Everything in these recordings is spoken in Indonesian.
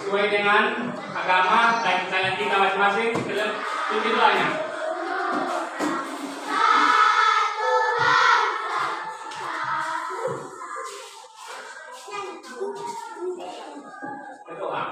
sesuai dengan agama dan kepercayaan kita masing-masing. Ikuti doanya. Berdoa.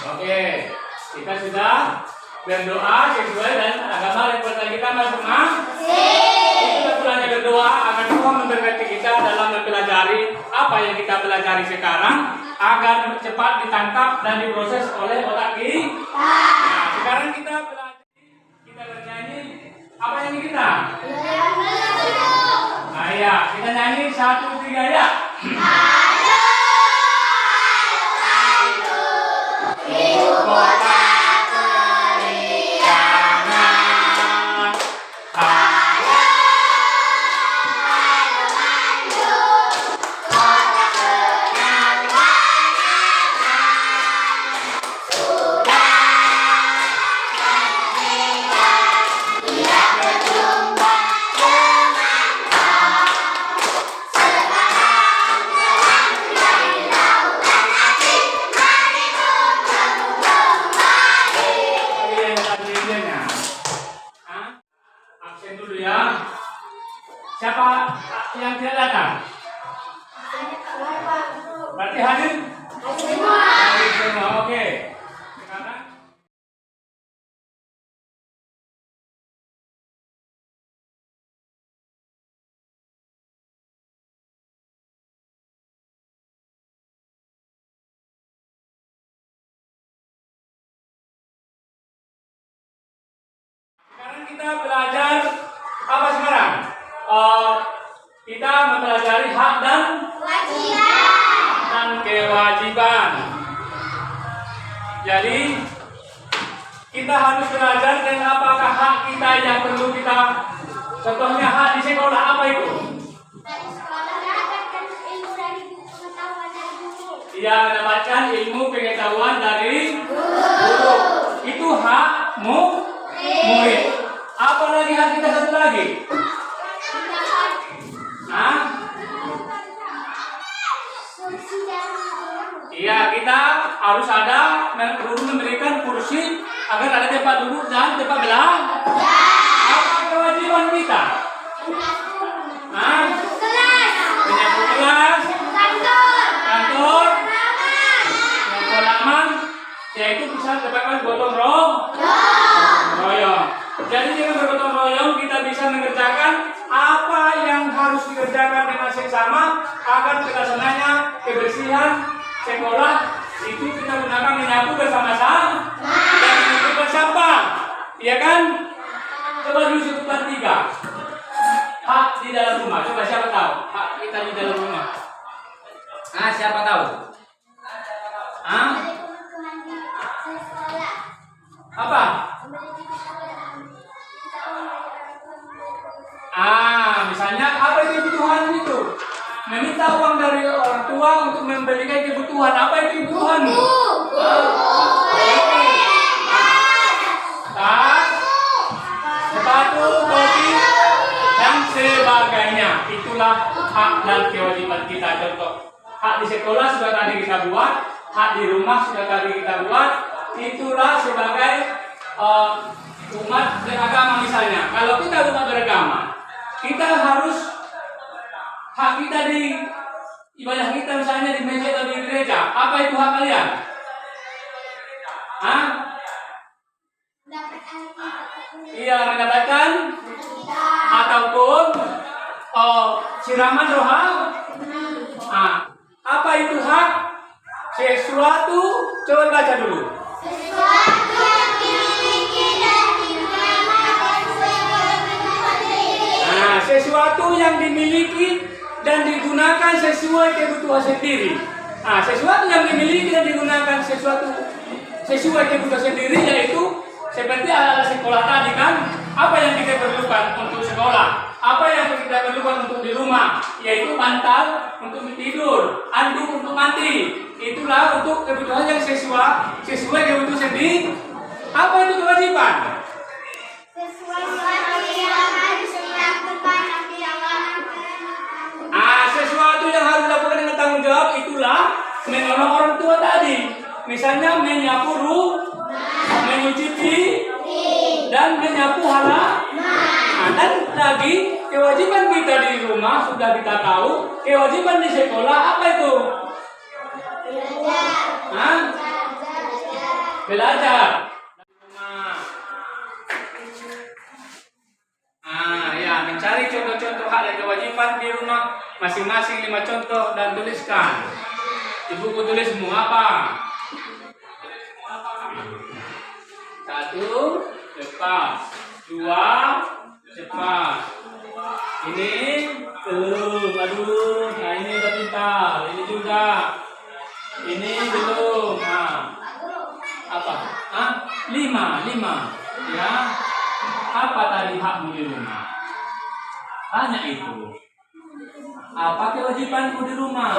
Oke, kita sudah berdoa sesuai dengan agama dan kepercayaan kita masing-masing. Kita belajar berdoa agar Tuhan memberkati kita dalam mempelajari apa yang kita pelajari sekarang agar cepat ditangkap dan diproses oleh otak kita. Nah, sekarang kita belajar, kita bernyanyi apa yang kita? Nah, ya, kita nyanyi 1, 3 ya. Siapa yang tidak datang? Berarti hadir? Hadir semua. Oke. Sekarang kita belajar apa sekarang? Kita mempelajari hak dan kewajiban. Jadi kita harus belajar dan apakah hak kita yang perlu kita. Contohnya hak di sekolah apa itu? Dia mendapatkan ilmu pengetahuan dari guru. Itu hakmu murid. Apa lagi hak kita satu lagi? Iya, kita harus ada guru memberikan kursi agar ada tempat duduk dan tempat belajar. Apa kewajiban kita? Penyapu kelas, kantor, halaman, yaitu bisa dapatkan gotong royong. Jadi dengan bergotong royong kita bisa mengerjakan apa yang harus dikerjakan dengan seksama agar terlaksananya kebersihan sekolah itu kita gunakan menyapu bersama-sama dan mengumpulkan sampah, ya kan? Coba dulu sebutkan 3 hak di dalam rumah. Coba siapa tahu hak kita di dalam rumah? Siapa tahu? Apa? Misalnya apa itu kebutuhan itu? Meminta uang dari orang tua untuk membelikan kebutuhan. Apa itu kebutuhanmu? Tas, sepatu, topi, dan sebagainya. Itulah hak dan kewajiban kita. Contoh, hak di sekolah sudah tadi kita buat, hak di rumah sudah tadi kita buat. Itulah sebagai umat beragama misalnya. Kalau kita umat beragama, kita harus hak kita di ibadah kita misalnya di masjid atau di gereja. Apa itu hak kalian? Iya, mendapatkan ataupun siraman rohani. Apa itu hak? Sesuatu, coba baca dulu. Sesuatu yang dimiliki dan digunakan sesuatu yang dimiliki dan digunakan sesuai kebutuhan sendiri. Sesuatu yang dimiliki dan digunakan sesuai kebutuhan sendiri yaitu seperti alat sekolah tadi kan. Apa yang kita perlukan untuk sekolah? Apa yang kita perlukan untuk di rumah? Yaitu bantal untuk tidur, anduk untuk mandi. Itulah untuk kebutuhan yang sesuai kebutuhan Apa itu kewajiban? Sesuatu yang harus dilakukan Sesuatu yang harus dilakukan dengan tanggung jawab itulah menolong orang tua tadi. Misalnya menyapu rumah, menyuci piring, dan menyapu halaman. Dan lagi kewajiban kita di rumah sudah kita tahu. Kewajiban di sekolah apa itu? Hah? Belajar. Ya, mencari contoh-contoh hal dan kewajiban di rumah masing-masing 5 contoh dan tuliskan. Di buku tulismu apa? 1, cepat. 2, cepat. Ini belum. Aduh, nah ini udah pintar. Ini juga. Ini belum. Nah. Apa? 5. Ya. Apa tadi hakmu di rumah? Tanya itu. Apa kewajibanmu di rumah?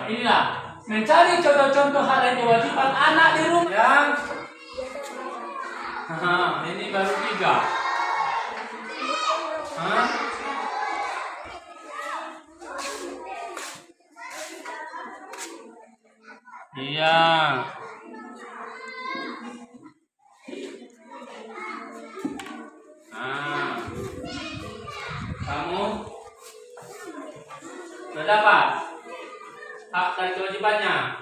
Inilah mencari contoh-contoh hal dan kewajiban anak di rumah. Yang ini baru 3. Iya. Kamu sudah dapat hak dan kewajibannya.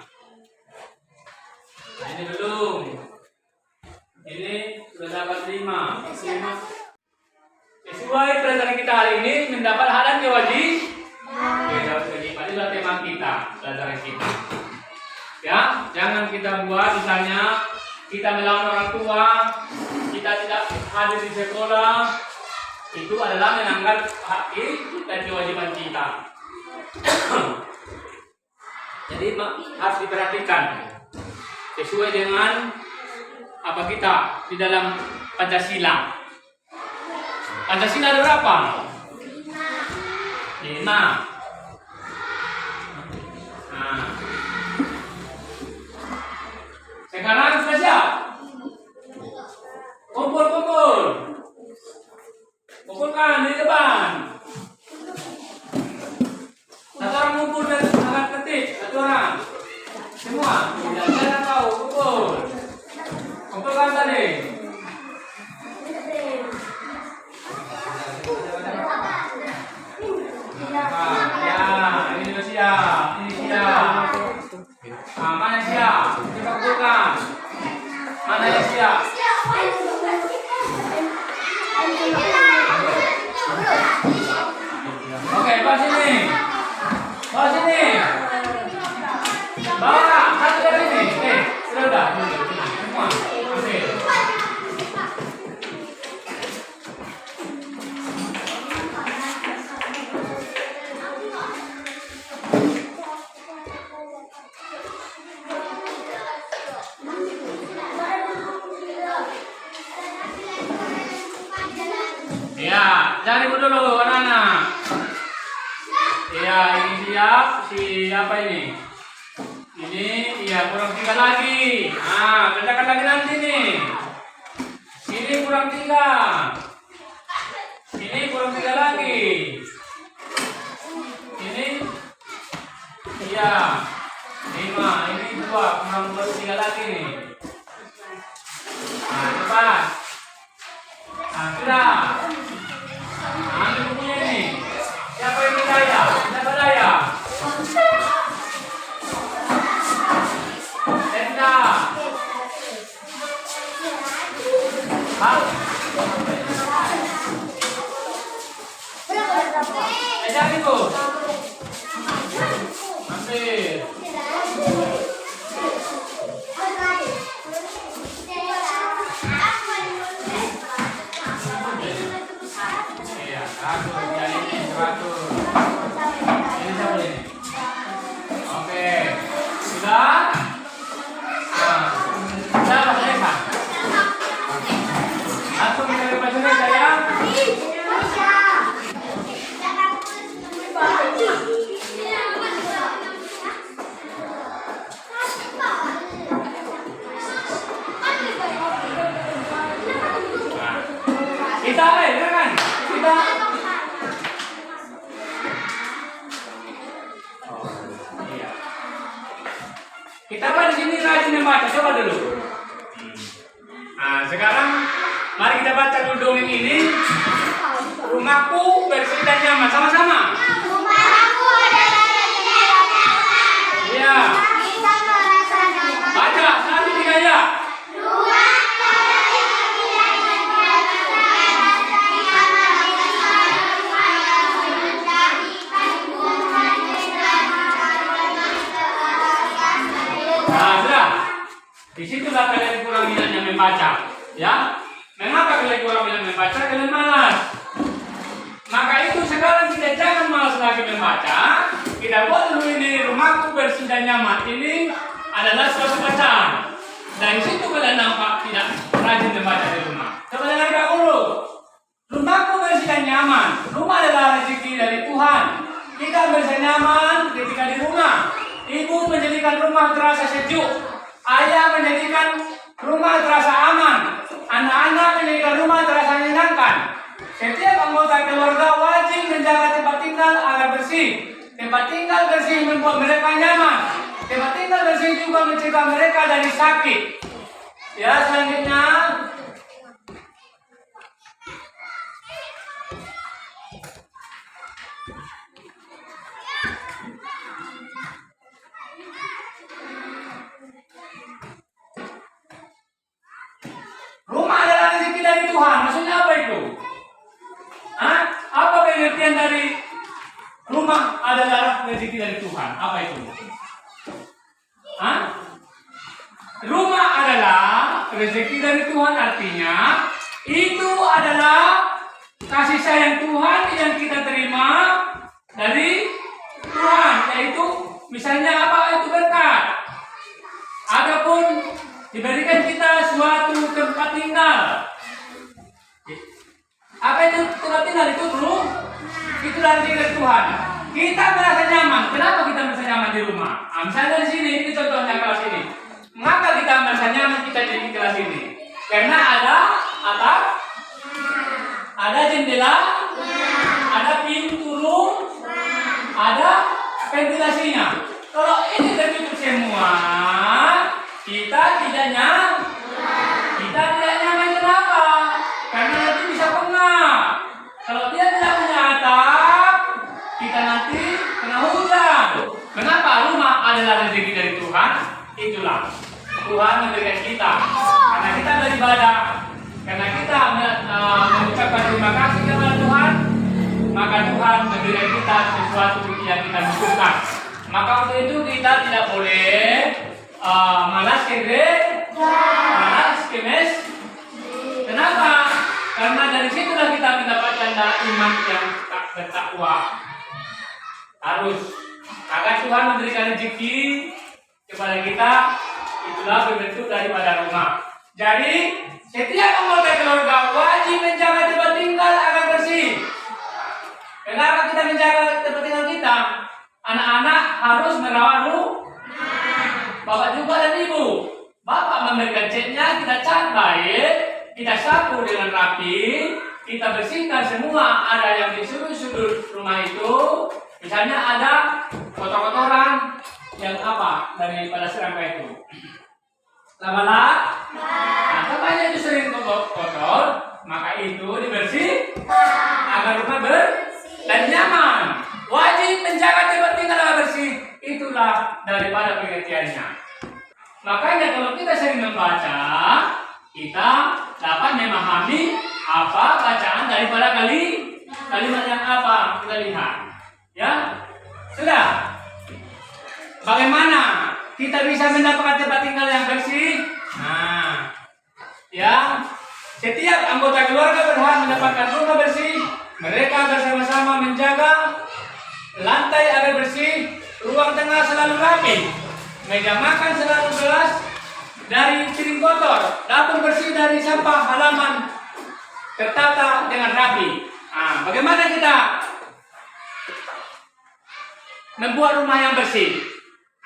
Ini belum. Ini sudah dapat 5. Sesuai pelajaran kita hari ini mendapat hak dan kewajiban. Itulah tema kita, pelajaran kita. Ya, jangan kita buat misalnya kita melawan orang tua, kita tidak hadir di sekolah, itu adalah melanggar hak dan kewajiban kita. Jadi harus diperhatikan sesuai dengan apa kita di dalam Pancasila. Pancasila ada berapa? 5. Sekarang sudah siap? Kumpulkan di depan. Satu orang kumpul dan alat ketik. Satu orang. Semua. Jangan kau kumpulkan tadi. Ini siap. Mana siap? Kita kumpulkan. Mana yang siap? Oke, bawa sini. Bawa satu dari sini. Sudah. Semua. Oke. Ya, jangan ribut dulu anak-anak. Ya, ini siapa ini? Ini, kurang 3 lagi. Kerjakan lagi nanti nih. Ini kurang 3. Ini kurang 3 lagi. Ini, 5. Ini 2, kurang 3 lagi nih. Cepat. Sudah. Ambil bukunya ini. Siapa yang berdaya? Siapa daya? Tenda. Jangan ikut. Ambil. Oke, sudah. Sudah pakai apa? Langsung kita pakai sayang. Kita kan di sini rajin membaca, coba dulu. Nah, sekarang mari kita baca dulu dongeng ini. Rumahku bersih dan nyaman, sama-sama. Rumahku adalah Iya. kita merasa nyaman. Baca 1, 3 ya. Rumahku adalah Nah, sudah. Disitulah kalian kurang minatnya membaca, ya. Mengapa kalian kurang minat membaca? Kalian malas. Maka itu sekarang kita jangan malas lagi membaca. Kita buat dulu ini rumahku bersih dan nyaman. Ini adalah suatu bacaan. Dari situ kalian nampak tidak rajin membaca di rumah. Coba dengarkan dulu. Rumahku bersih dan nyaman. Rumah adalah rezeki dari Tuhan. Kita bersih dan nyaman ketika di rumah. Ibu menjadikan rumah terasa sejuk. Ayah menjadikan rumah terasa aman. Anak-anak menjadikan rumah terasa menyenangkan. Setiap anggota keluarga wajib menjaga tempat tinggal agar bersih. Tempat tinggal bersih membuat mereka nyaman. Tempat tinggal bersih juga mencegah mereka dari sakit. Ya, selanjutnya. Rumah adalah rezeki dari Tuhan. Maksudnya apa itu? Hah? Apa pengertian dari rumah adalah rezeki dari Tuhan? Apa itu? Hah? Rumah adalah rezeki dari Tuhan, artinya itu adalah kasih sayang Tuhan yang kita terima dari Tuhan, yaitu misalnya apa itu berkat. Adapun diberikan kita suatu tempat tinggal. Apa itu tempat tinggal itu dulu? Itu dari Tuhan. Kita merasa nyaman. Kenapa kita merasa nyaman di rumah? Nah, misalnya di sini, ini contohnya kelas ini. Mengapa kita merasa nyaman kita di kelas ini? Karena ada atap, ada jendela, ada pintu room, ada ventilasinya. Kalau ini tertutup semua, kita tidak nyaman. Kita tidak nyaman, kenapa? Karena nanti bisa pengap. Kalau dia tidak punya atap, kita nanti kena hujan. Kenapa? Rumah adalah rezeki dari Tuhan. Itulah Tuhan memberikan kita. Karena kita beribadah, karena kita mengucapkan terima kasih kepada Tuhan, maka Tuhan memberikan kita sesuatu yang kita butuhkan. Maka untuk itu kita tidak boleh malas kemes. Kenapa? Karena dari situlah kita mendapatkan iman yang bertakwa. Harus agar Tuhan memberikan rezeki kepada kita, itulah bentuk daripada rumah. Jadi setiap anggota keluarga wajib menjaga tempat tinggal agar bersih. Kenapa kita menjaga tempat tinggal kita? Anak-anak harus merawat rumah. Bapak juga dan ibu. Bapak memberikan catnya, kita cat baik, kita sapu dengan rapi, kita bersihkan semua ada yang di sudut-sudut rumah itu. Misalnya ada kotor-kotoran yang apa daripada serangga itu. Lama-lama, nah tempatnya itu sering kotor, maka itu dibersih agar rumah bersih dan nyaman. Wajib menjaga tempat tinggal agar bersih. Itulah daripada pengertiannya. Makanya kalau kita sering membaca, kita dapat memahami apa bacaan daripada kalimat yang apa kita lihat. Ya, sudah. Bagaimana kita bisa mendapatkan tempat tinggal yang bersih? Nah, ya, setiap anggota keluarga berhak mendapatkan rumah bersih. Mereka bersama-sama menjaga lantai agar bersih, ruang tengah selalu rapi, meja makan selalu bersih dari piring kotor, dapur bersih dari sampah, halaman tertata dengan rapi. Nah, bagaimana kita membuat rumah yang bersih?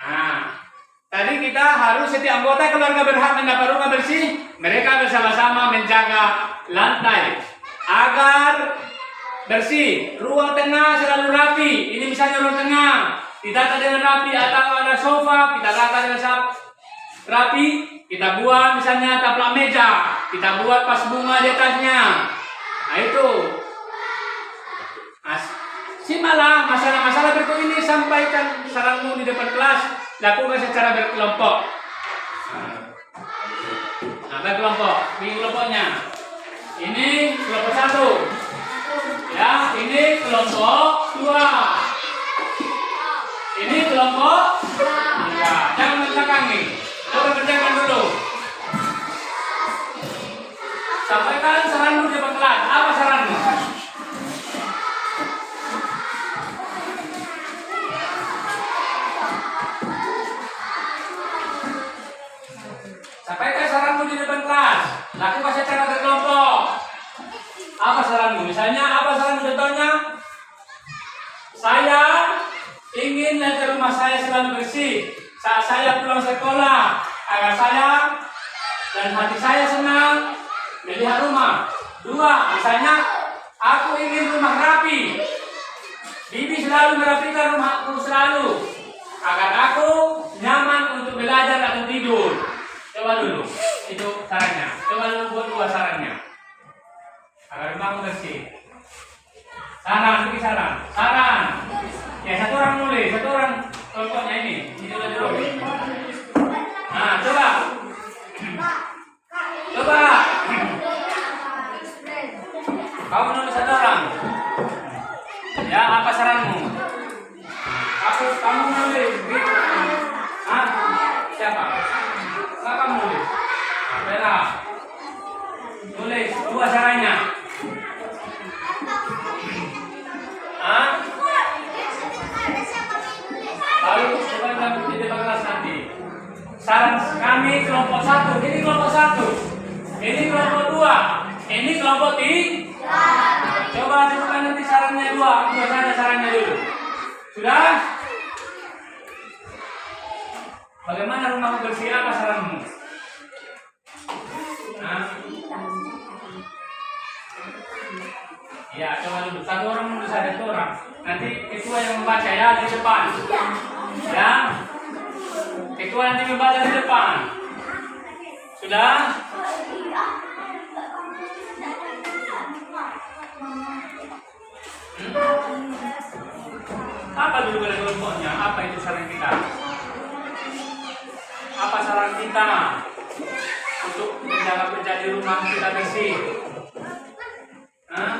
Nah, tadi kita harus setiap anggota keluarga berhak mendapat rumah bersih. Mereka bersama-sama menjaga lantai agar bersih, ruang tengah selalu rapi. Ini misalnya ruang tengah ditata dengan rapi, atau ada sofa kita tata dengan rapi, kita buat misalnya taplak meja, kita buat pas bunga di atasnya. Nah itu. Simaklah masalah-masalah berikut ini, sampaikan saranmu di depan kelas, lakukan secara berkelompok. Nah, berkelompok, ini kelompoknya. Ini kelompok 1. Ya, ini kelompok 2. Ini kelompok 3. Jangan membelakangi. Coba kerjakan dulu. Sampaikan saranmu di depan kelas. Apa saranmu? Sampaikan saranmu di depan kelas. Lakukan secara berkelompok. Apa saranmu? Misalnya, apa saran contohnya? Saya ingin lantai rumah saya selalu bersih saat saya pulang sekolah, agar saya dan hati saya senang melihat rumah. 2, misalnya, aku ingin rumah rapi. Bibi selalu merapikan rumahku selalu, agar aku nyaman untuk belajar atau tidur. Coba dulu, itu sarannya. Coba dulu buat 2 sarannya, agar rumahmu bersih. Saran, bagi saran. Saran. Ya, 1 orang nulis, 1 orang kelompoknya ini. Ini dulu. Nah, coba. Coba. Kamu nulis 1 orang. Ya, apa saranmu? Kamu nulis. Hah? Siapa? Kamu nulis. Bella. Nulis 2 sarannya. Hah? Lalu coba kita di kelas nanti. Saran kami kelompok 1. Ini kelompok 1. Ini kelompok 2. Ini kelompok 3. Coba coba nanti sarannya 2. Buat saja sarannya dulu. Sudah? Bagaimana rumahmu bersih? Apa saranmu? Nah. Ya, coba dulu. 1 orang nulis ada 1 orang. Nanti ketua yang membaca ya di depan. Ya. Ketua nanti membaca di depan. Sudah? Apa dulu pada kelompoknya? Apa itu saran kita? Apa saran kita untuk menjaga di rumah kita bersih? Hah?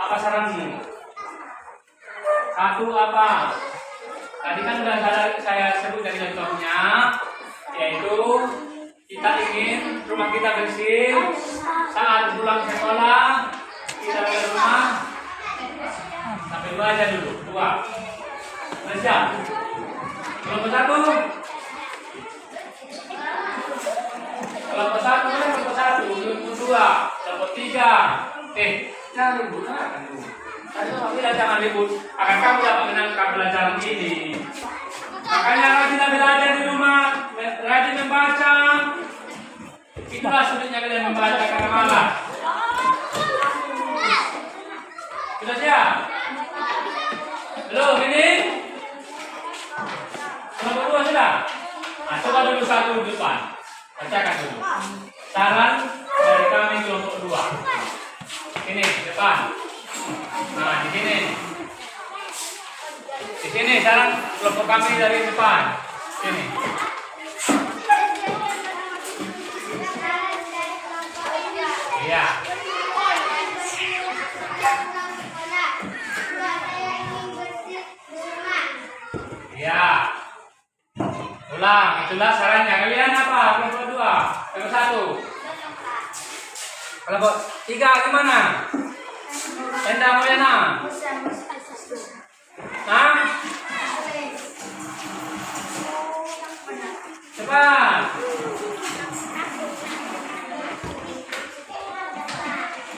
Apa saranmu? 1 apa? Tadi kan sudah saya sebut dari contohnya, yaitu kita ingin rumah kita bersih saat pulang sekolah, kita ke rumah sampai 2 aja dulu, 2. Siap? Kelompok 1. Kelompok 1, kelompok 1, kelompok 2, kelompok 3. Jangan ribut, kan dulu. Tadi orang bilang jangan ribut, agar kamu dapat menangkap pelajaran ini. Makanya rajinlah belajar di rumah, rajin membaca. Itulah sulitnya kalian membaca karena malas. Sudah siap? Belum ini? Kelompok 2 sudah? Nah, coba dulu 1 di depan. Bacakan dulu. Saran dari kami kelompok 2. Ini depan. Nah, di sini. Di sini saran kelompok kami dari depan. Sini. Iya. Iya. Ulang, itulah sarannya. Kalian apa? Kelompok 2, kelompok 1. Kelompok 3 gimana? Enda Moyana. Hah? Cepat.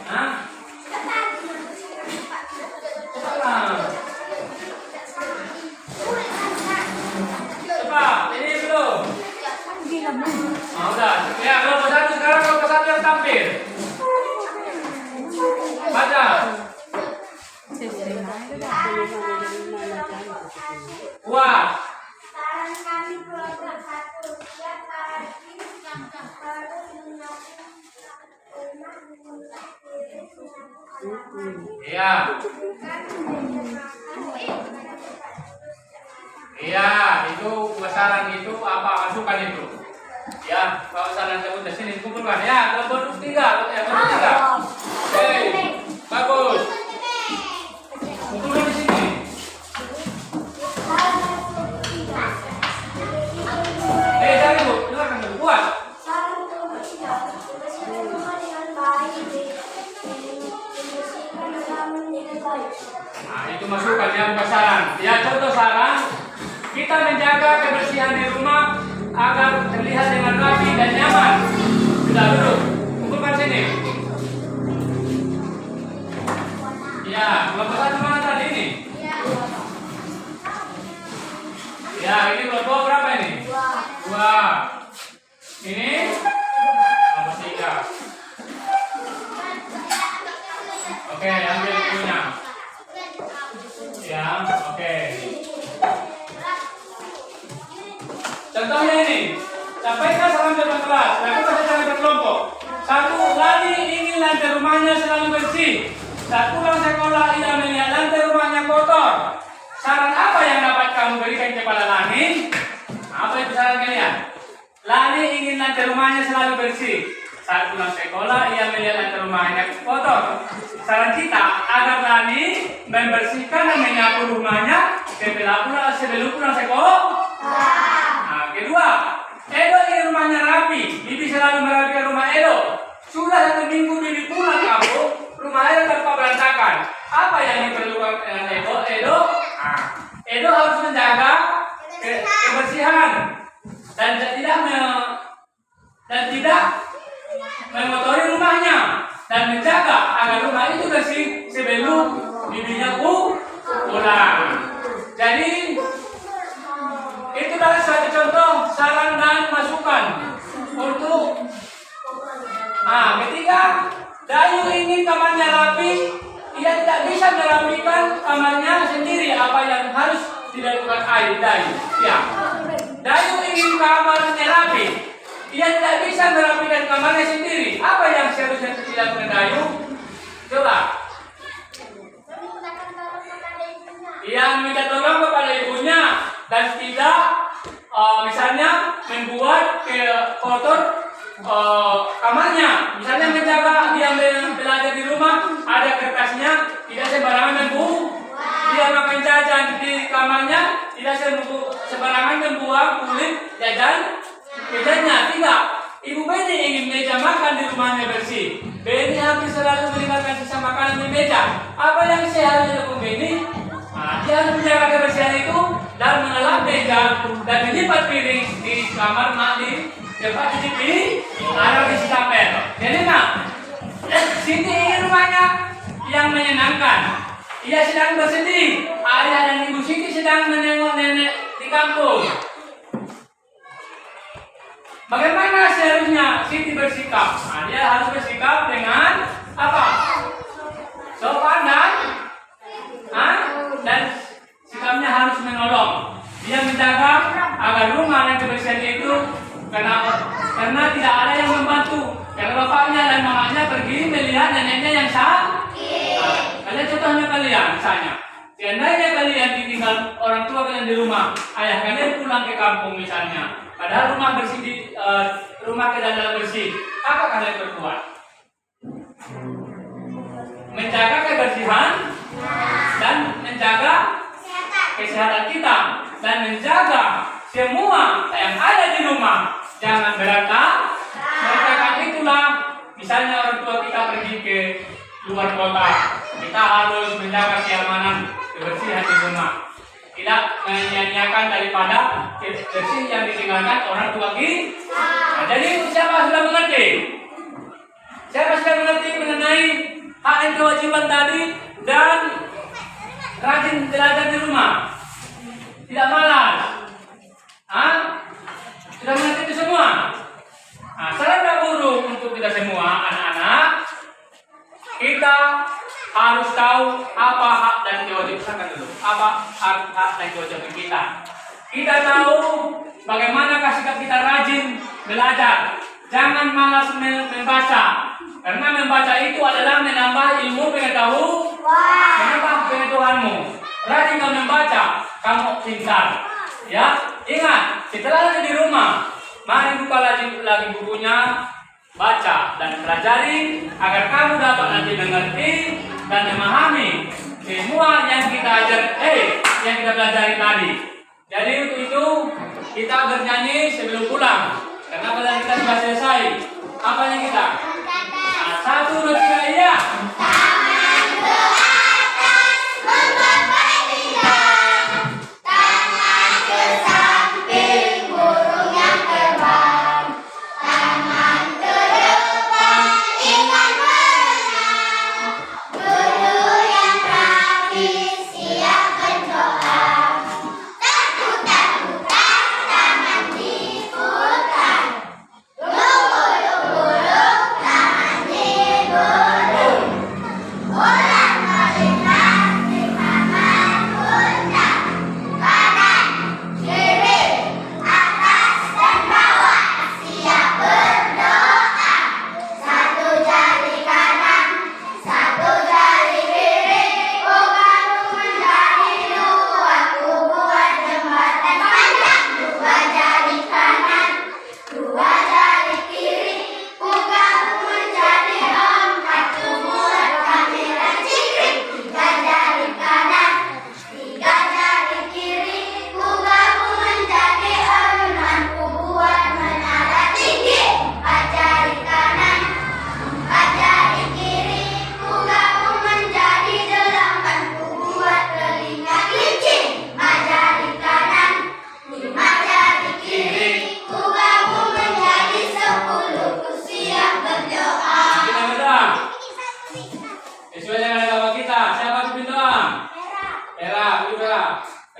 Hah? Cepat. Cepat. Ini belum. Oh, udah. Ya, kelompok 1 sekarang kelompok 1 yang tampil. Baca. Kuat. Saran kami kelompok 1. Iya. Iya, itu besaran itu apa masukan itu? Ya, kalau besaran tersebut di sini kumpulkan. Ya, bentuk 3, bentuk 3. Oke, bagus. Kumpulkan di sini. Cari bu, silakan bu, buat. Nah, itu masukan yang besaran. Ya, contoh saran. Kita menjaga kebersihan di rumah agar terlihat dengan rapi dan nyaman. Sudah duduk. Kumpulkan sini. Ya, kelompok mana tadi ini? Ya, ini kelompok berapa ini? 2. Ini kelompok 3. Oke, ambil punya. Ya, oke. Contohnya ini, sampaikan salam jalan kelas, lakukan secara berkelompok. 1. Lani ingin lantai rumahnya selalu bersih. 1 pulang sekolah ia melihat lantai rumahnya kotor. Saran apa yang dapat kamu berikan kepada Lani? Apa itu saran kalian? Lani ingin lantai rumahnya selalu bersih. 1 pulang sekolah ia melihat lantai rumahnya kotor. Saran kita agar Lani membersihkan dan menyapu rumahnya sebelum pulang sekolah. Nah, kedua, Edo ingin rumahnya rapi. Bibi selalu merapikan rumah Edo. Sudah 1 minggu Bibi pulang kampung, rumah Edo tanpa berantakan. Apa yang diperlukan dengan Edo? Edo harus menjaga kebersihan dan tidak mengotori rumahnya dan menjaga agar rumah itu bersih sebelum bibinya pulang. Jadi itu adalah satu contoh saran dan masukan untuk ketiga, Dayu ingin kamarnya rapi. Ia tidak bisa merapikan kamarnya sendiri. Apa yang harus dilakukan Dayu? Ya, Dayu ingin kamarnya rapi. Ia tidak bisa merapikan kamarnya sendiri. Apa yang seharusnya dilakukan Dayu? Coba. Ia meminta tolong kepada ibunya dan tidak misalnya membuat kotor kamarnya. Misalnya menjaga dia belajar di rumah, ada kertasnya, tidak sembarangan membuang. Dia makan jajan di kamarnya, tidak sembarangan membuang kulit jajannya. Tidak. Ibu Beni ingin meja makan di rumahnya bersih. Beni hampir selalu meninggalkan sisa makanan di meja. Apa yang seharusnya dilakukan Beni? Dia harus menjaga kebersihan itu dan mengelap meja dan melipat piring di kamar mandi. Cepat cuci piring, taruh di stapel. Jadi Siti ingin rumahnya yang menyenangkan. Ia sedang bersedih. Ayah dan ibu Siti sedang menengok nenek di kampung. Bagaimana seharusnya Siti bersikap? Dia harus bersikap dengan apa? Sopan dan sikapnya harus menolong. Dia menjaga agar rumah dan kebersihan itu karena tidak ada yang membantu. Karena bapaknya dan mamanya pergi melihat neneknya yang sakit. Kalian contohnya kalian misalnya. Seandainya kalian ditinggal orang tua kalian di rumah, ayah kalian pulang ke kampung misalnya. Padahal rumah bersih rumah keadaan bersih. Apa kalian berbuat? Menjaga kebersihan dan menjaga kesehatan kita dan menjaga semua yang ada di rumah jangan berantakan. Itulah misalnya orang tua kita pergi ke luar kota, kita harus menjaga keamanan kebersihan di rumah, tidak menyanyiakan daripada bersih yang ditinggalkan orang tua kita. Jadi siapa sudah mengerti? Siapa sudah mengerti mengenai hak dan kewajiban tadi dan rajin belajar di rumah, tidak malas? Sudah mengerti itu semua? Saran guru untuk kita semua anak-anak, kita harus tahu apa hak dan kewajiban dulu. Apa hak dan kewajiban kita? Kita tahu bagaimana sikap kita rajin belajar, jangan malas membaca. Karena membaca itu adalah menambah ilmu pengetahuan. Menambah pengetahuanmu. Rajin kamu membaca, kamu pintar. Ya, ingat, setelah ada di rumah, mari buka lagi bukunya, baca dan pelajari agar kamu dapat nanti mengerti dan memahami semua yang kita yang kita pelajari tadi. Jadi untuk itu kita bernyanyi sebelum pulang karena pelajaran kita sudah selesai. Apa yang kita? Nah, 1, 2, 3, iya.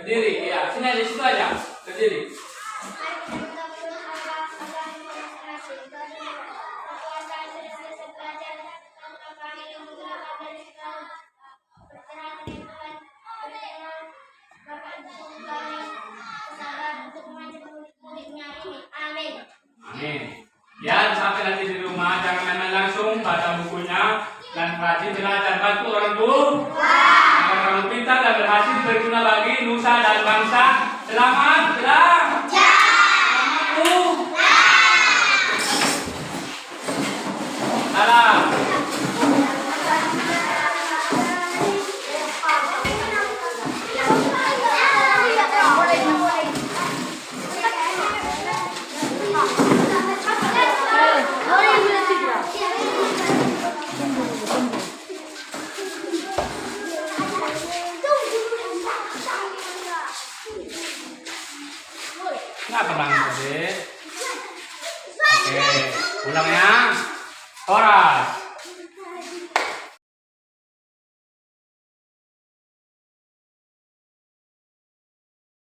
Berdiri, ya. Sini aja, situ aja. Berdiri. Amin. Ya, sampai nanti di rumah jangan main-main langsung baca bukunya dan rajin belajar, bantu orang tua. Kamu pintar dan berhasil berguna bagi nusa dan bangsa. Selamat salam. Kenapa bang tadi? Oke, ulang ya. Chorus.